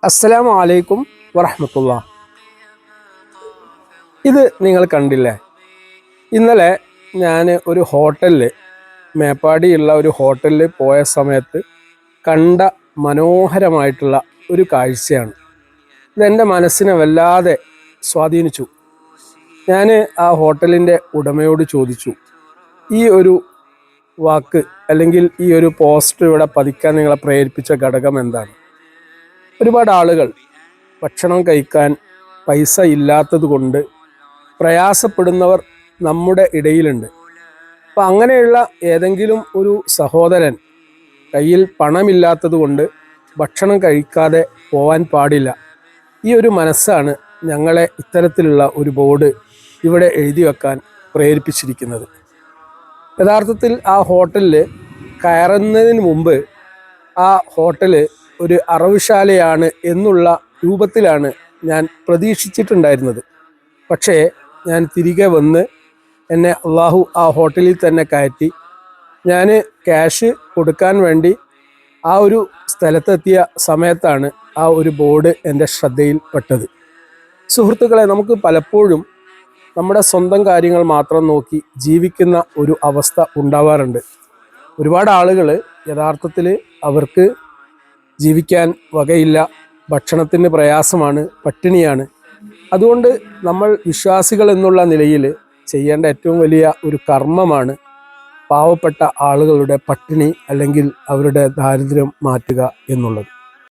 അസ്സലാമു അലൈക്കും വറഹ്മത്തുള്ളാ. ഇത് നിങ്ങൾ കണ്ടില്ലേ? ഇന്നലെ ഞാൻ ഒരു ഹോട്ടലിൽ, മേപ്പാടിയുള്ള ഒരു ഹോട്ടലിൽ പോയ സമയത്ത് കണ്ട മനോഹരമായിട്ടുള്ള ഒരു കാഴ്ചയാണ്. ഇതെൻ്റെ മനസ്സിനെ വല്ലാതെ സ്വാധീനിച്ചു. ഞാൻ ആ ഹോട്ടലിൻ്റെ ഉടമയോട് ചോദിച്ചു, ഈ ഒരു വാക്ക് അല്ലെങ്കിൽ ഈ ഒരു പോസ്റ്റർ ഇവിടെ പതിക്കാൻ നിങ്ങളെ പ്രേരിപ്പിച്ച ഘടകം എന്താണ്? ഒരുപാട് ആളുകൾ ഭക്ഷണം കഴിക്കാൻ പൈസ ഇല്ലാത്തത് കൊണ്ട് പ്രയാസപ്പെടുന്നവർ നമ്മുടെ ഇടയിലുണ്ട്. അപ്പം അങ്ങനെയുള്ള ഏതെങ്കിലും ഒരു സഹോദരൻ കയ്യിൽ പണമില്ലാത്തത് കൊണ്ട് ഭക്ഷണം കഴിക്കാതെ പോവാൻ പാടില്ല. ഈ ഒരു മനസ്സാണ് ഞങ്ങളെ ഇത്തരത്തിലുള്ള ഒരു ബോർഡ് ഇവിടെ എഴുതി വെക്കാൻ പ്രേരിപ്പിച്ചിരിക്കുന്നത്. യഥാർത്ഥത്തിൽ ആ ഹോട്ടലിൽ കയറുന്നതിന് മുമ്പ് ആ ഹോട്ടല് ഒരു അറവുശാലയാണ് എന്നുള്ള രൂപത്തിലാണ് ഞാൻ പ്രതീക്ഷിച്ചിട്ടുണ്ടായിരുന്നത്. പക്ഷേ ഞാൻ തിരികെ വന്ന് എന്നെ അള്ളാഹു ആ ഹോട്ടലിൽ തന്നെ കയറ്റി. ഞാൻ ക്യാഷ് കൊടുക്കാൻ വേണ്ടി ആ ഒരു സ്ഥലത്തെത്തിയ സമയത്താണ് ആ ഒരു ബോർഡ് എൻ്റെ ശ്രദ്ധയിൽപ്പെട്ടത്. സുഹൃത്തുക്കളെ, നമുക്ക് പലപ്പോഴും നമ്മുടെ സ്വന്തം കാര്യങ്ങൾ മാത്രം നോക്കി ജീവിക്കുന്ന ഒരു അവസ്ഥ ഉണ്ടാവാറുണ്ട്. ഒരുപാട് ആളുകൾ യഥാർത്ഥത്തിൽ അവർക്ക് ജീവിക്കാൻ വകയില്ല, ഭക്ഷണത്തിന് പ്രയാസമാണ്, പട്ടിണിയാണ്. അതുകൊണ്ട് നമ്മൾ വിശ്വാസികൾ എന്നുള്ള നിലയിൽ ചെയ്യേണ്ട ഏറ്റവും വലിയ ഒരു കർമ്മമാണ് പാവപ്പെട്ട ആളുകളുടെ പട്ടിണി അല്ലെങ്കിൽ അവരുടെ ദാരിദ്ര്യം മാറ്റുക എന്നുള്ളത്.